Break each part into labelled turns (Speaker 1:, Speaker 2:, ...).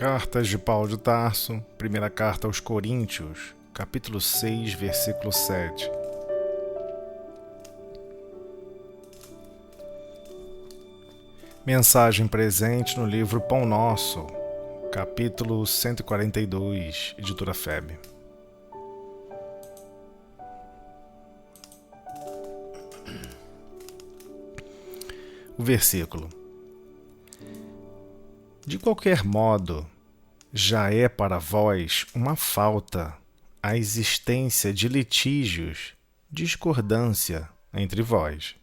Speaker 1: Cartas de Paulo de Tarso, primeira carta aos Coríntios, capítulo 6, versículo 7. Mensagem presente no livro Pão Nosso, capítulo 142, editora FEB. O versículo: De qualquer modo, já é para vós uma falta a existência de litígios, discordância entre vós.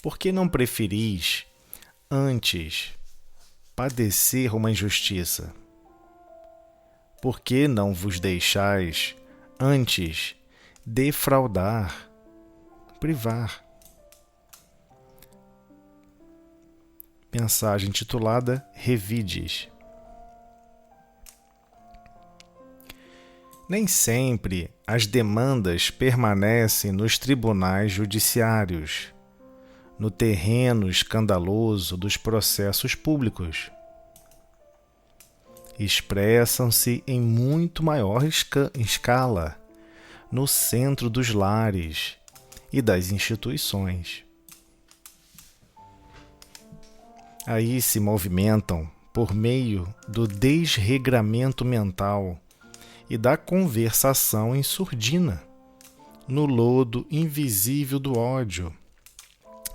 Speaker 1: Por que não preferis, antes, padecer uma injustiça? Por que não vos deixais, antes, defraudar, privar? Mensagem titulada Revides. Nem sempre as demandas permanecem nos tribunais judiciários, no terreno escandaloso dos processos públicos. Expressam-se em muito maior escala no centro dos lares e das instituições. Aí se movimentam por meio do desregramento mental e da conversação em surdina, no lodo invisível do ódio,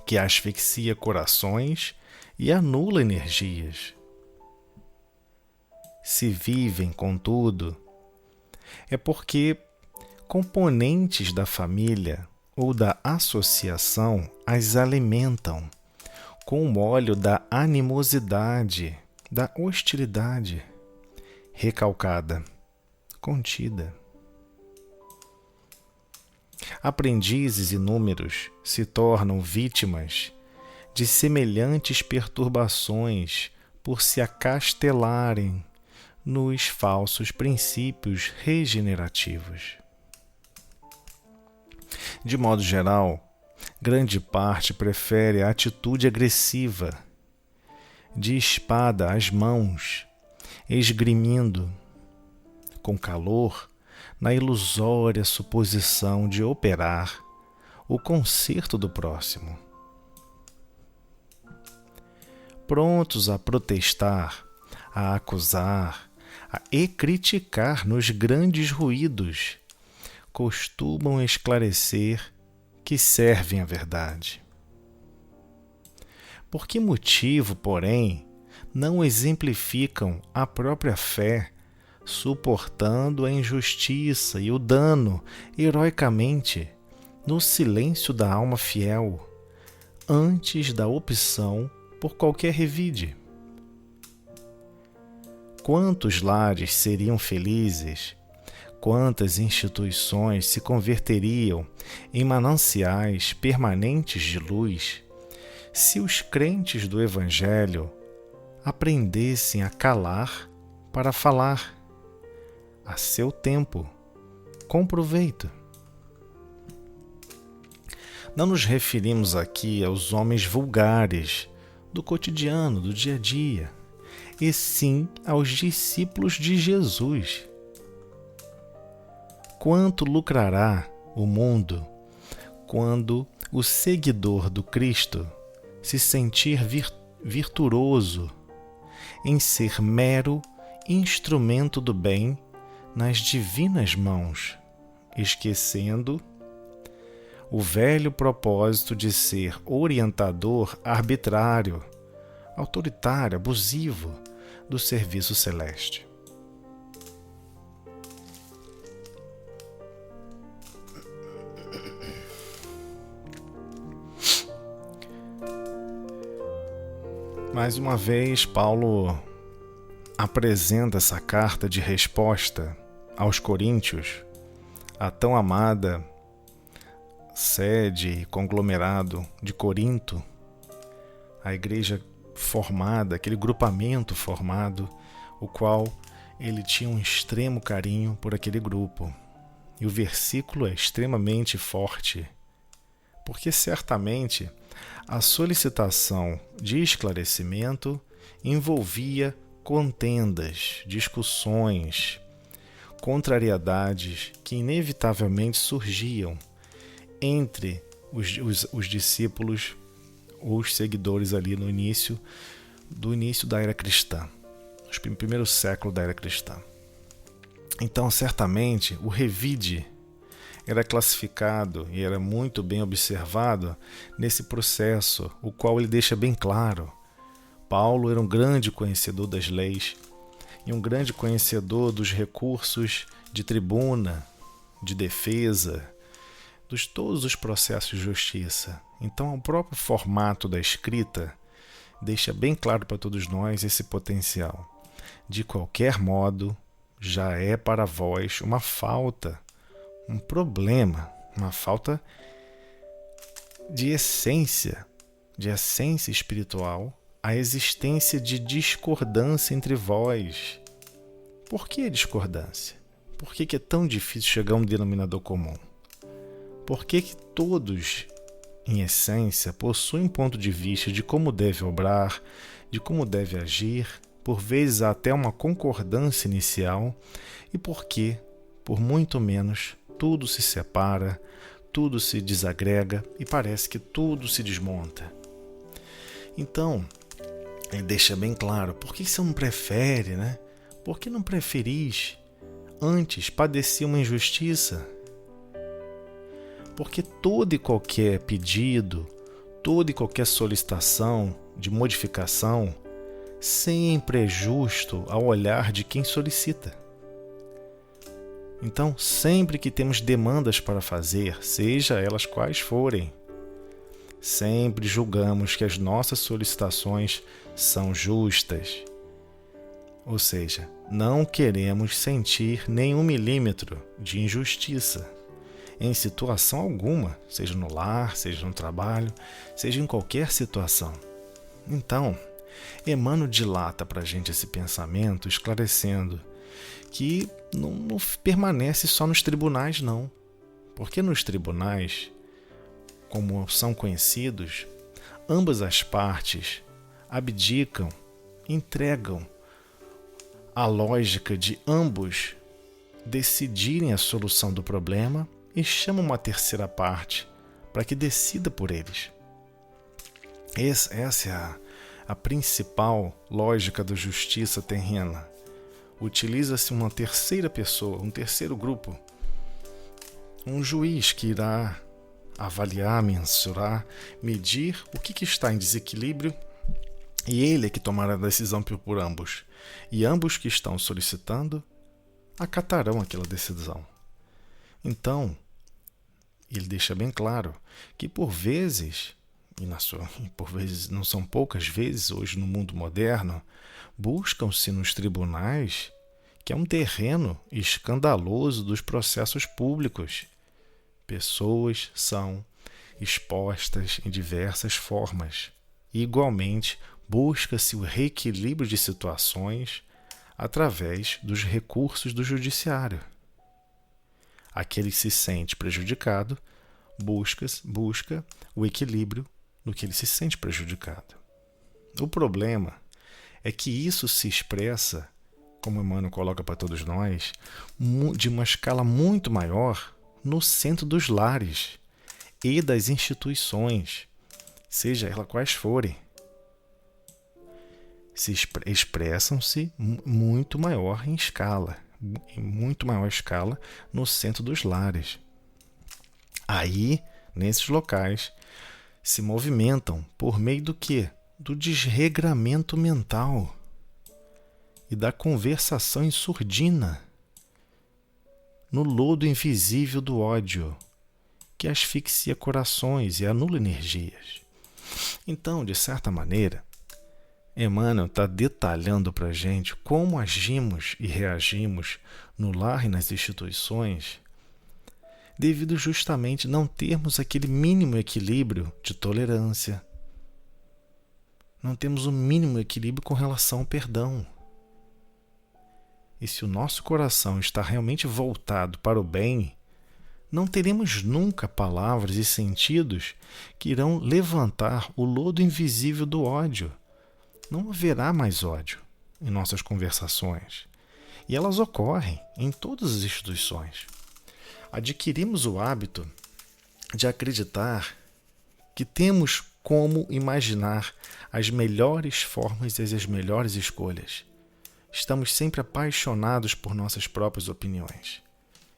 Speaker 1: que asfixia corações e anula energias. Se vivem, contudo, é porque componentes da família ou da associação as alimentam com o óleo da animosidade, da hostilidade, recalcada, contida. Aprendizes inúmeros se tornam vítimas de semelhantes perturbações por se acastelarem nos falsos princípios regenerativos. De modo geral, grande parte prefere a atitude agressiva, de espada às mãos, esgrimindo, com calor, na ilusória suposição de operar o conserto do próximo. Prontos a protestar, a acusar, e criticar nos grandes ruídos, costumam esclarecer que servem à verdade. Por que motivo, porém, não exemplificam a própria fé, suportando a injustiça e o dano heroicamente no silêncio da alma fiel, antes da opção por qualquer revide? Quantos lares seriam felizes? Quantas instituições se converteriam em mananciais permanentes de luz se os crentes do Evangelho aprendessem a calar para falar, a seu tempo, com proveito? Não nos referimos aqui aos homens vulgares do cotidiano, do dia a dia, e sim aos discípulos de Jesus. Quanto lucrará o mundo quando o seguidor do Cristo se sentir virtuoso em ser mero instrumento do bem nas divinas mãos, esquecendo o velho propósito de ser orientador arbitrário, autoritário, abusivo do serviço celeste? Mais uma vez, Paulo apresenta essa carta de resposta aos Coríntios, a tão amada sede e conglomerado de Corinto, a igreja formada, aquele grupamento formado, o qual ele tinha um extremo carinho por aquele grupo. E o versículo é extremamente forte, porque certamente a solicitação de esclarecimento envolvia contendas, discussões, contrariedades que inevitavelmente surgiam entre os discípulos ou os seguidores ali no início da era cristã, no primeiro século da era cristã. Então, certamente, o revide era classificado e era muito bem observado nesse processo, o qual ele deixa bem claro. Paulo era um grande conhecedor das leis e um grande conhecedor dos recursos de tribuna, de defesa, de todos os processos de justiça. Então, o próprio formato da escrita deixa bem claro para todos nós esse potencial. De qualquer modo, já é para vós uma falta, um problema, uma falta de essência espiritual, a existência de discordância entre vós. Por que discordância? Por que é tão difícil chegar a um denominador comum? Por que todos, em essência, possuem um ponto de vista de como deve obrar, de como deve agir, por vezes há até uma concordância inicial, e por que, por muito menos, tudo se separa, tudo se desagrega e parece que tudo se desmonta? Então, ele deixa bem claro, por que você não prefere, né? Por que não preferis antes padecer uma injustiça? Porque todo e qualquer pedido, toda e qualquer solicitação de modificação sempre é justo ao olhar de quem solicita. Então, sempre que temos demandas para fazer, seja elas quais forem, sempre julgamos que as nossas solicitações são justas. Ou seja, não queremos sentir nenhum milímetro de injustiça em situação alguma, seja no lar, seja no trabalho, seja em qualquer situação. Então, Emmanuel dilata para a gente esse pensamento, esclarecendo que não permanece só nos tribunais, não. Porque nos tribunais, como são conhecidos, ambas as partes abdicam, entregam a lógica de ambos decidirem a solução do problema e chamam uma terceira parte para que decida por eles. Essa é a principal lógica da justiça terrena. Utiliza-se uma terceira pessoa, um terceiro grupo, um juiz que irá avaliar, mensurar, medir o que está em desequilíbrio, e ele é que tomará a decisão por ambos. E ambos que estão solicitando acatarão aquela decisão. Então, ele deixa bem claro que por vezes, por vezes não são poucas vezes hoje no mundo moderno, buscam-se nos tribunais, que é um terreno escandaloso dos processos públicos. Pessoas são expostas em diversas formas. E, igualmente, busca-se o reequilíbrio de situações através dos recursos do judiciário. Aquele que se sente prejudicado busca o equilíbrio no que ele se sente prejudicado. O problema é que isso se expressa, como Emmanuel coloca para todos nós, de uma escala muito maior no centro dos lares e das instituições, seja elas quais forem. Expressam-se muito maior em muito maior escala no centro dos lares. Aí, nesses locais, se movimentam por meio do quê? Do desregramento mental e da conversação em surdina, no lodo invisível do ódio, que asfixia corações e anula energias. Então, de certa maneira, Emmanuel está detalhando para a gente como agimos e reagimos no lar e nas instituições, devido justamente não termos aquele mínimo equilíbrio de tolerância. Não temos o mínimo equilíbrio com relação ao perdão. E se o nosso coração está realmente voltado para o bem, não teremos nunca palavras e sentidos que irão levantar o lodo invisível do ódio. Não haverá mais ódio. em nossas conversações. E elas ocorrem em todas as instituições. Adquirimos o hábito de acreditar que temos como imaginar as melhores formas e as melhores escolhas. Estamos sempre apaixonados por nossas próprias opiniões.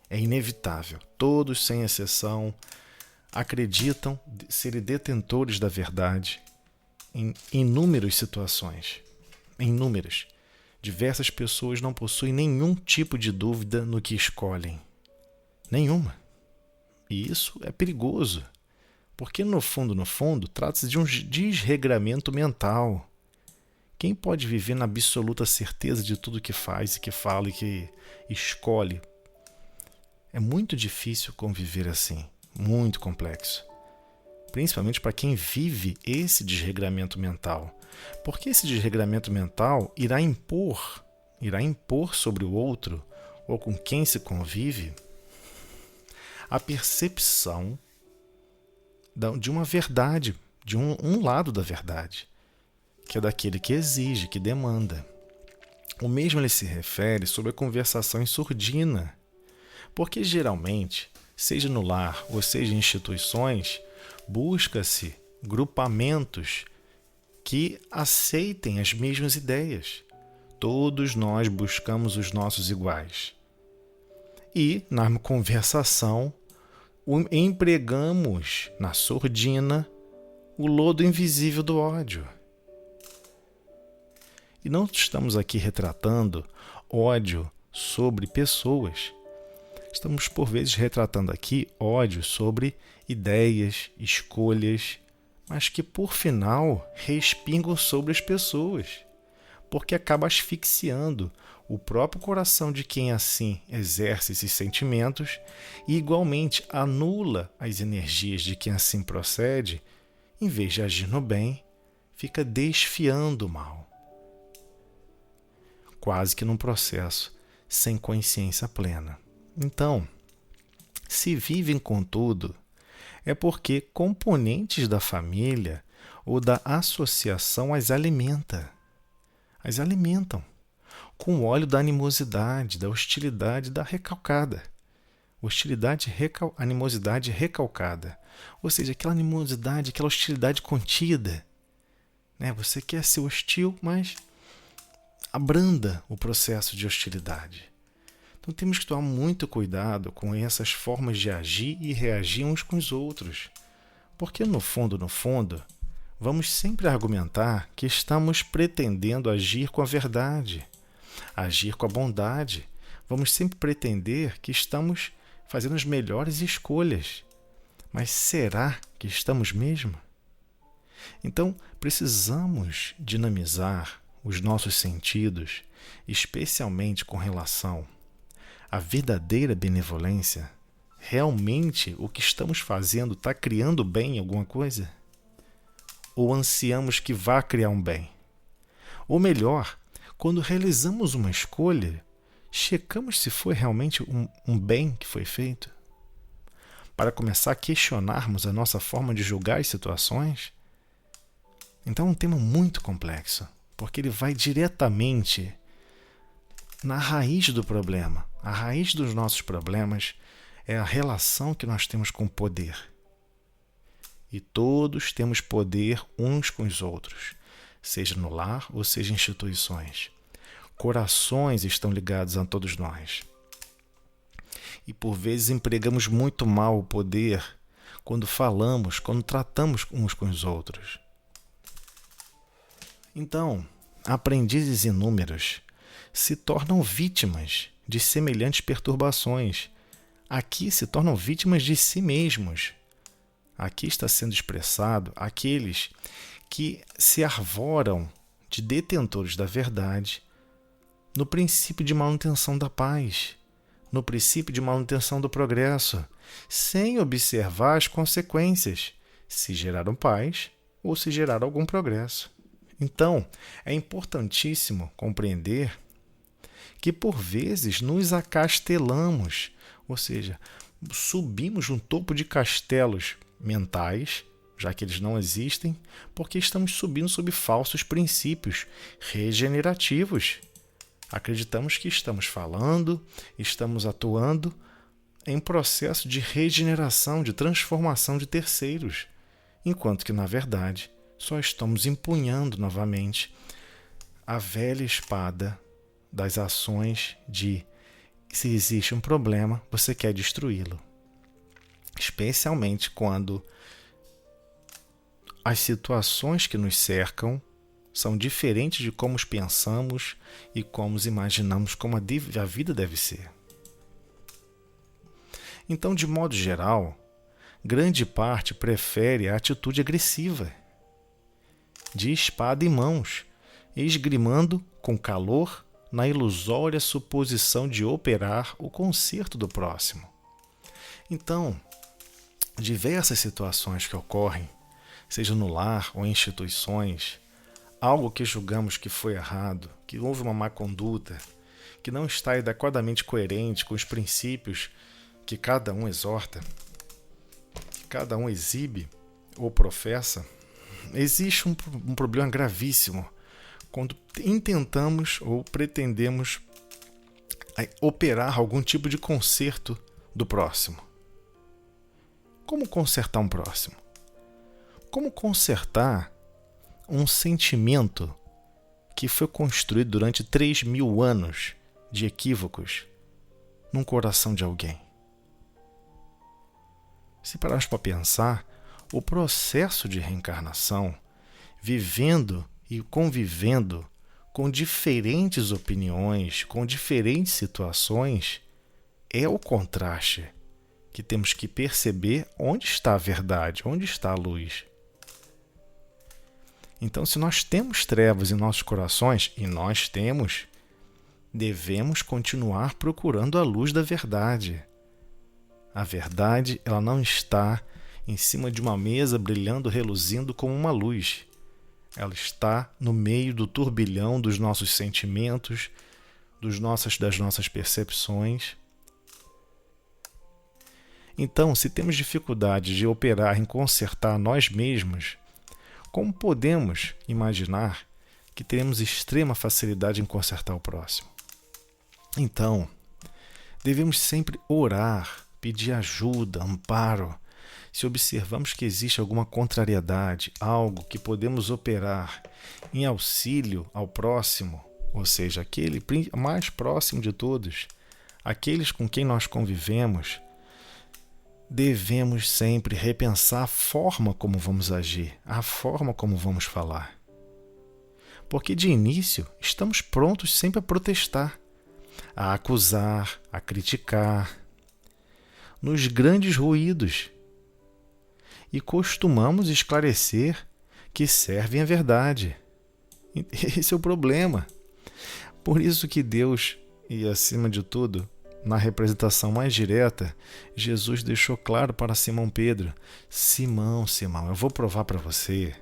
Speaker 1: É inevitável. Todos, sem exceção, acreditam serem detentores da verdade em inúmeras situações. Em inúmeras. Diversas pessoas não possuem nenhum tipo de dúvida no que escolhem. Nenhuma. E isso é perigoso. Porque, no fundo, trata-se de um desregramento mental. Quem pode viver na absoluta certeza de tudo que faz e que fala e que escolhe? É muito difícil conviver assim. Muito complexo. Principalmente para quem vive esse desregramento mental. Porque esse desregramento mental irá impor sobre o outro, ou com quem se convive, a percepção de uma verdade, de um lado da verdade, que é daquele que exige, que demanda. O mesmo ele se refere sobre a conversação em surdina, porque geralmente, seja no lar ou seja em instituições, busca-se grupamentos que aceitem as mesmas ideias. Todos nós buscamos os nossos iguais. E, na conversação, empregamos na surdina o lodo invisível do ódio. E não estamos aqui retratando ódio sobre pessoas. Estamos, por vezes, retratando aqui ódio sobre ideias, escolhas, mas que, por final, respingam sobre as pessoas, porque acaba asfixiando o próprio coração de quem assim exerce esses sentimentos e, igualmente, anula as energias de quem assim procede, em vez de agir no bem, fica desfiando o mal. Quase que num processo sem consciência plena. Então, se vivem, contudo, é porque componentes da família ou da associação as alimentam com o óleo da animosidade, da hostilidade, da recalcada. Animosidade recalcada. Ou seja, aquela animosidade, aquela hostilidade contida. Você quer ser hostil, mas abranda o processo de hostilidade. Então temos que tomar muito cuidado com essas formas de agir e reagir uns com os outros. Porque no fundo, vamos sempre argumentar que estamos pretendendo agir com a verdade, agir com a bondade. Vamos sempre pretender que estamos fazendo as melhores escolhas. Mas será que estamos mesmo? Então, precisamos dinamizar os nossos sentidos, especialmente com relação à verdadeira benevolência. Realmente o que estamos fazendo está criando bem em alguma coisa? Ou ansiamos que vá criar um bem? Ou melhor, quando realizamos uma escolha, checamos se foi realmente um bem que foi feito? Para começar a questionarmos a nossa forma de julgar as situações? Então é um tema muito complexo, porque ele vai diretamente na raiz do problema. A raiz dos nossos problemas é a relação que nós temos com o poder. E todos temos poder uns com os outros, seja no lar ou seja em instituições. Corações estão ligados a todos nós. E por vezes empregamos muito mal o poder quando falamos, quando tratamos uns com os outros. Então, aprendizes inúmeros se tornam vítimas de semelhantes perturbações. Aqui se tornam vítimas de si mesmos. Aqui está sendo expressado aqueles que se arvoram de detentores da verdade no princípio de manutenção da paz, no princípio de manutenção do progresso, sem observar as consequências, se geraram paz ou se geraram algum progresso. Então, é importantíssimo compreender que, por vezes, nos acastelamos, ou seja, subimos no topo de castelos mentais, já que eles não existem, porque estamos subindo sob falsos princípios regenerativos. Acreditamos que estamos falando, estamos atuando em processo de regeneração, de transformação de terceiros, enquanto que, na verdade, só estamos empunhando novamente a velha espada das ações de se existe um problema, você quer destruí-lo. Especialmente quando as situações que nos cercam são diferentes de como pensamos e como imaginamos como a vida deve ser. Então, de modo geral, grande parte prefere a atitude agressiva, de espada em mãos, esgrimando com calor na ilusória suposição de operar o conserto do próximo. Então, diversas situações que ocorrem, seja no lar ou em instituições, algo que julgamos que foi errado, que houve uma má conduta, que não está adequadamente coerente com os princípios que cada um exorta, que cada um exibe ou professa, existe um problema gravíssimo quando intentamos ou pretendemos operar algum tipo de conserto do próximo. Como consertar um próximo? Como consertar um sentimento que foi construído durante 3.000 anos de equívocos num coração de alguém? Se pararmos para pensar, o processo de reencarnação, vivendo e convivendo com diferentes opiniões, com diferentes situações, é o contraste que temos que perceber onde está a verdade, onde está a luz. Então, se nós temos trevas em nossos corações, e nós temos, devemos continuar procurando a luz da verdade. A verdade, ela não está em cima de uma mesa brilhando, reluzindo como uma luz. Ela está no meio do turbilhão dos nossos sentimentos, das nossas percepções. Então, se temos dificuldade de operar em consertar nós mesmos, como podemos imaginar que teremos extrema facilidade em consertar o próximo? Então, devemos sempre orar, pedir ajuda, amparo. Se observamos que existe alguma contrariedade, algo que podemos operar em auxílio ao próximo, ou seja, aquele mais próximo de todos, aqueles com quem nós convivemos, devemos sempre repensar a forma como vamos agir, a forma como vamos falar. Porque de início estamos prontos sempre a protestar, a acusar, a criticar, nos grandes ruídos. E costumamos esclarecer que servem a verdade. Esse é o problema. Por isso que Deus, e acima de tudo, na representação mais direta, Jesus deixou claro para Simão Pedro: Simão, eu vou provar para você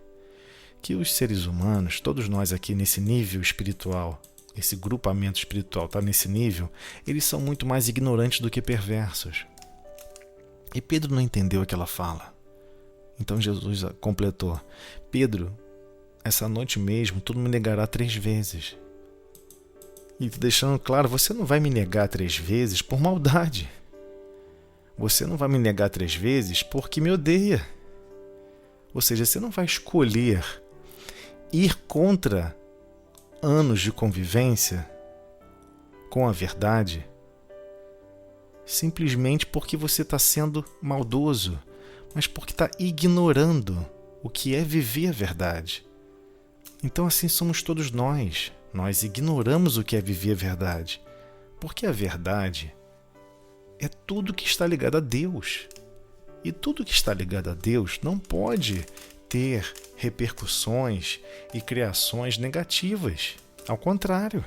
Speaker 1: que os seres humanos, todos nós aqui nesse nível espiritual, esse grupamento espiritual está nesse nível, eles são muito mais ignorantes do que perversos. E Pedro não entendeu aquela fala. Então Jesus completou: Pedro, essa noite mesmo tu me negará 3 vezes. E deixando claro, você não vai me negar 3 vezes por maldade. Você não vai me negar 3 vezes porque me odeia. Ou seja, você não vai escolher ir contra anos de convivência com a verdade simplesmente porque você está sendo maldoso, mas porque está ignorando o que é viver a verdade. Então assim somos todos nós. Nós ignoramos o que é viver a verdade, porque a verdade é tudo que está ligado a Deus. E tudo que está ligado a Deus não pode ter repercussões e criações negativas. Ao contrário,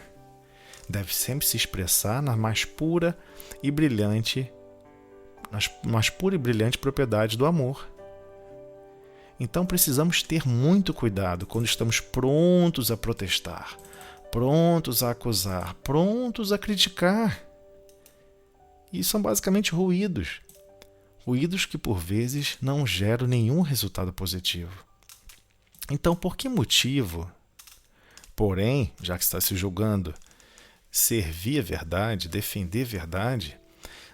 Speaker 1: deve sempre se expressar na mais pura e brilhante propriedade do amor. Então precisamos ter muito cuidado quando estamos prontos a protestar, prontos a acusar, prontos a criticar. E são basicamente ruídos, ruídos que por vezes não geram nenhum resultado positivo. Então, por que motivo, porém, já que está se julgando, servir a verdade, defender a verdade,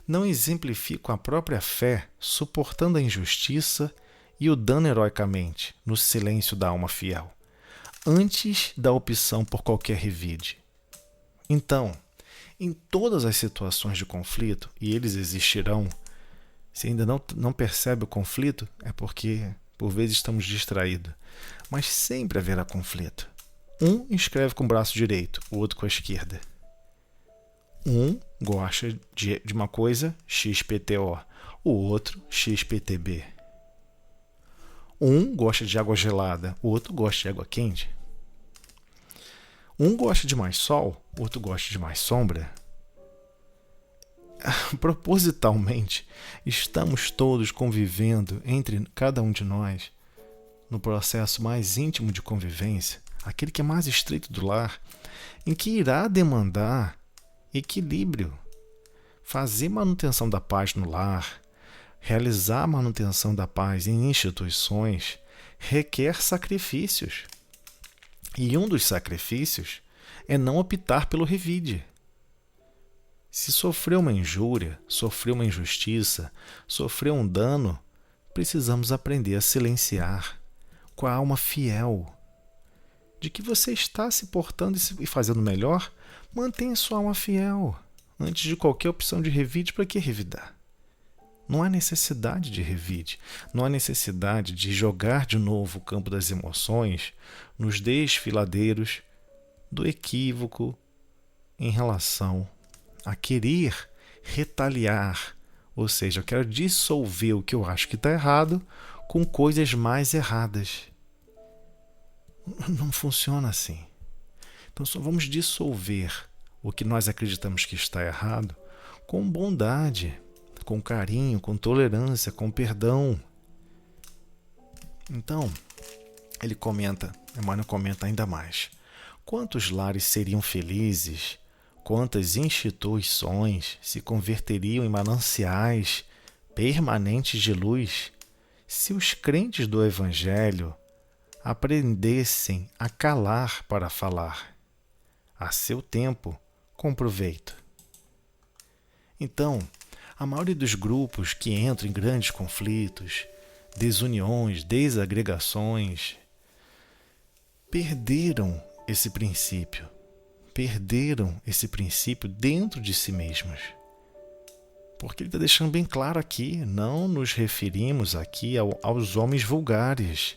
Speaker 1: não exemplificam a própria fé suportando a injustiça e o dano heroicamente no silêncio da alma fiel, antes da opção por qualquer revide? Então, em todas as situações de conflito, e eles existirão, se ainda não percebe o conflito, é porque por vezes estamos distraídos, mas sempre haverá conflito. Um escreve com o braço direito, o outro com a esquerda. Um gosta de uma coisa, XPTO, o outro, XPTB. Um gosta de água gelada, o outro gosta de água quente. Um gosta de mais sol, o outro gosta de mais sombra. Propositalmente, estamos todos convivendo entre cada um de nós no processo mais íntimo de convivência, aquele que é mais estreito do lar, em que irá demandar equilíbrio, fazer manutenção da paz no lar, realizar a manutenção da paz em instituições, requer sacrifícios. E um dos sacrifícios é não optar pelo revide. Se sofreu uma injúria, sofreu uma injustiça, sofreu um dano, precisamos aprender a silenciar com a alma fiel. De que você está se portando e fazendo melhor, mantenha sua alma fiel. Antes de qualquer opção de revide, para que revidar? Não há necessidade de revide, não há necessidade de jogar de novo o campo das emoções nos desfiladeiros do equívoco em relação a querer retaliar, ou seja, eu quero dissolver o que eu acho que está errado com coisas mais erradas. Não funciona assim. Então só vamos dissolver o que nós acreditamos que está errado com bondade, com carinho, com tolerância, com perdão. Então, Emmanuel comenta ainda mais. Quantos lares seriam felizes? Quantas instituições se converteriam em mananciais permanentes de luz se os crentes do Evangelho aprendessem a calar para falar, a seu tempo, com proveito? Então, a maioria dos grupos que entram em grandes conflitos, desuniões, desagregações, perderam esse princípio dentro de si mesmos. Porque ele está deixando bem claro aqui, não nos referimos aqui aos homens vulgares.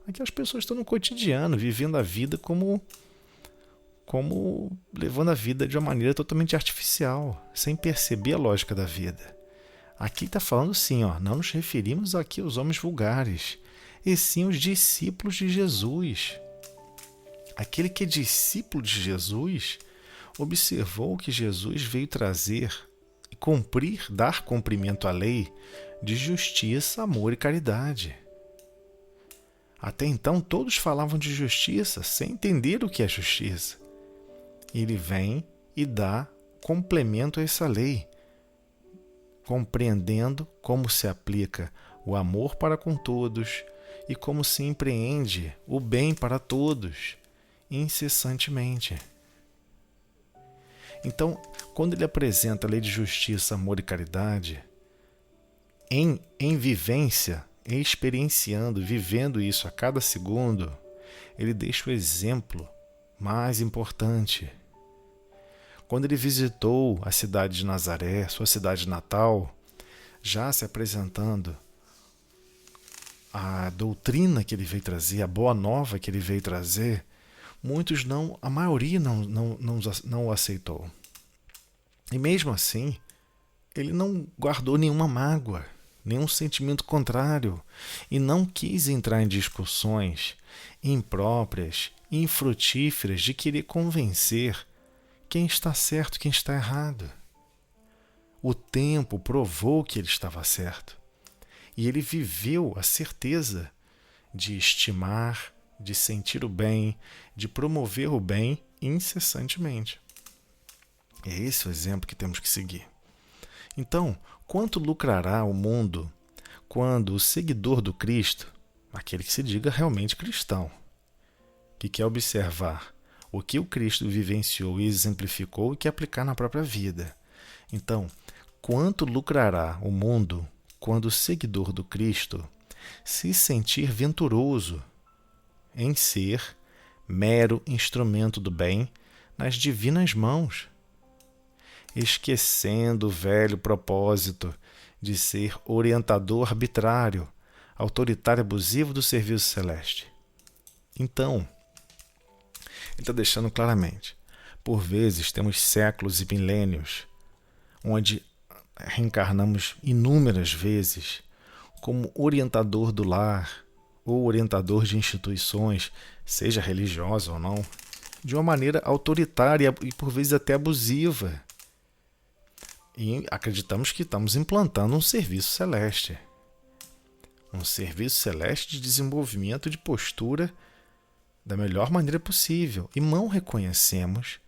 Speaker 1: Aqui as pessoas estão no cotidiano, vivendo a vida como levando a vida de uma maneira totalmente artificial, sem perceber a lógica da vida. Aqui está falando sim, não nos referimos aqui aos homens vulgares, e sim aos discípulos de Jesus. Aquele que é discípulo de Jesus observou que Jesus veio trazer e dar cumprimento à lei de justiça, amor e caridade. Até então todos falavam de justiça sem entender o que é justiça. Ele vem e dá complemento a essa lei, compreendendo como se aplica o amor para com todos e como se empreende o bem para todos, incessantemente. Então, quando ele apresenta a lei de justiça, amor e caridade, em vivência, experienciando, vivendo isso a cada segundo, ele deixa o exemplo mais importante. Quando ele visitou a cidade de Nazaré, sua cidade natal, já se apresentando a doutrina que ele veio trazer, a boa nova que ele veio trazer, a maioria não o aceitou. E mesmo assim, ele não guardou nenhuma mágoa, nenhum sentimento contrário, e não quis entrar em discussões impróprias, infrutíferas de querer convencer quem está certo e quem está errado. O tempo provou que ele estava certo. E ele viveu a certeza de estimar, de sentir o bem, de promover o bem incessantemente. É esse o exemplo que temos que seguir. Então, quanto lucrará o mundo quando o seguidor do Cristo, aquele que se diga realmente cristão, que quer observar o que o Cristo vivenciou e exemplificou e quer aplicar na própria vida? Então, quanto lucrará o mundo quando o seguidor do Cristo se sentir venturoso em ser mero instrumento do bem nas divinas mãos, esquecendo o velho propósito de ser orientador arbitrário, autoritário abusivo do serviço celeste? Então, ele está deixando claramente, por vezes temos séculos e milênios onde reencarnamos inúmeras vezes como orientador do lar ou orientador de instituições, seja religiosa ou não, de uma maneira autoritária e por vezes até abusiva. E acreditamos que estamos implantando um serviço celeste. Um serviço celeste de desenvolvimento de postura da melhor maneira possível. E não reconhecemos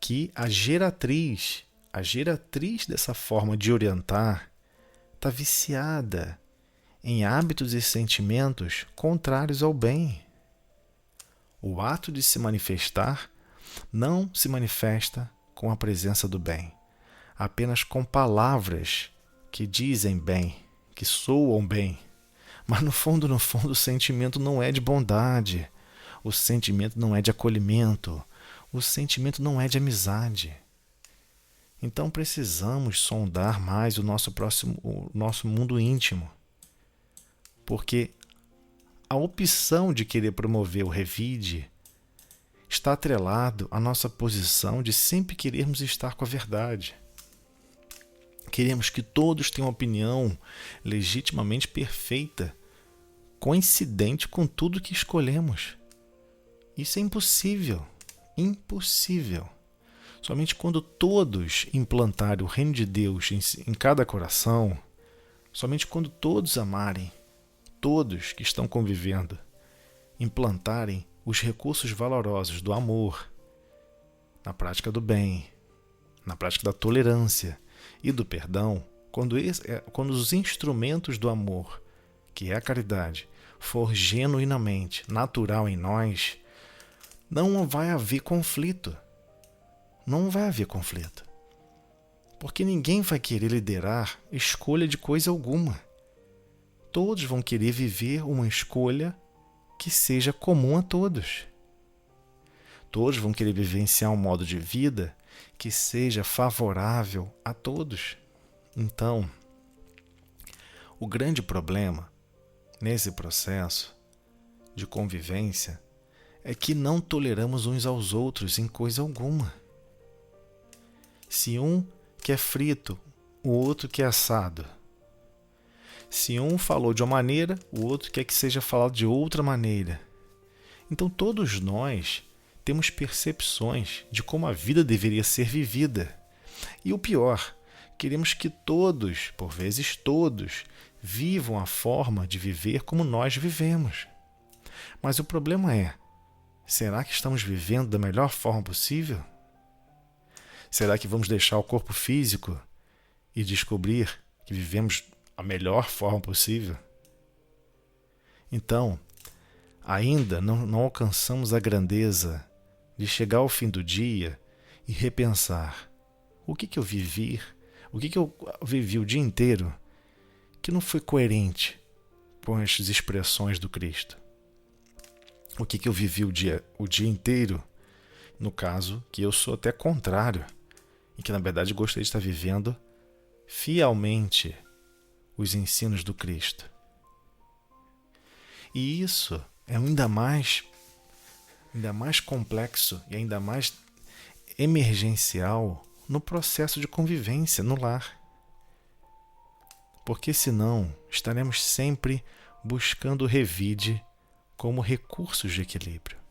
Speaker 1: que a geratriz dessa forma de orientar está viciada em hábitos e sentimentos contrários ao bem. O ato de se manifestar não se manifesta com a presença do bem, apenas com palavras que dizem bem, que soam bem. Mas no fundo, o sentimento não é de bondade, o sentimento não é de acolhimento, o sentimento não é de amizade. Então precisamos sondar mais o nosso mundo íntimo, porque a opção de querer promover o revide está atrelado à nossa posição de sempre querermos estar com a verdade. Queremos que todos tenham uma opinião legitimamente perfeita, coincidente com tudo que escolhemos. Isso é impossível. Impossível. Somente quando todos implantarem o reino de Deus em cada coração, somente quando todos amarem, todos que estão convivendo, implantarem os recursos valorosos do amor, na prática do bem, na prática da tolerância e do perdão, quando os instrumentos do amor, que é a caridade, for genuinamente natural em nós, não vai haver conflito. Não vai haver conflito. Porque ninguém vai querer liderar escolha de coisa alguma. Todos vão querer viver uma escolha que seja comum a todos. Todos vão querer vivenciar um modo de vida que seja favorável a todos. Então, o grande problema nesse processo de convivência é que não toleramos uns aos outros em coisa alguma. Se um quer frito, o outro quer assado. Se um falou de uma maneira, o outro quer que seja falado de outra maneira. Então todos nós temos percepções de como a vida deveria ser vivida. E o pior, queremos que todos, por vezes todos, vivam a forma de viver como nós vivemos. Mas o problema é, será que estamos vivendo da melhor forma possível? Será que vamos deixar o corpo físico e descobrir que vivemos a melhor forma possível? Então, ainda não alcançamos a grandeza de chegar ao fim do dia e repensar o que eu vivi o dia inteiro que não foi coerente com as expressões do Cristo. O que eu vivi o dia inteiro, no caso, que eu sou até contrário, e que na verdade gostaria de estar vivendo fielmente os ensinos do Cristo. E isso é ainda mais complexo e ainda mais emergencial no processo de convivência no lar. Porque senão estaremos sempre buscando o revide como recursos de equilíbrio.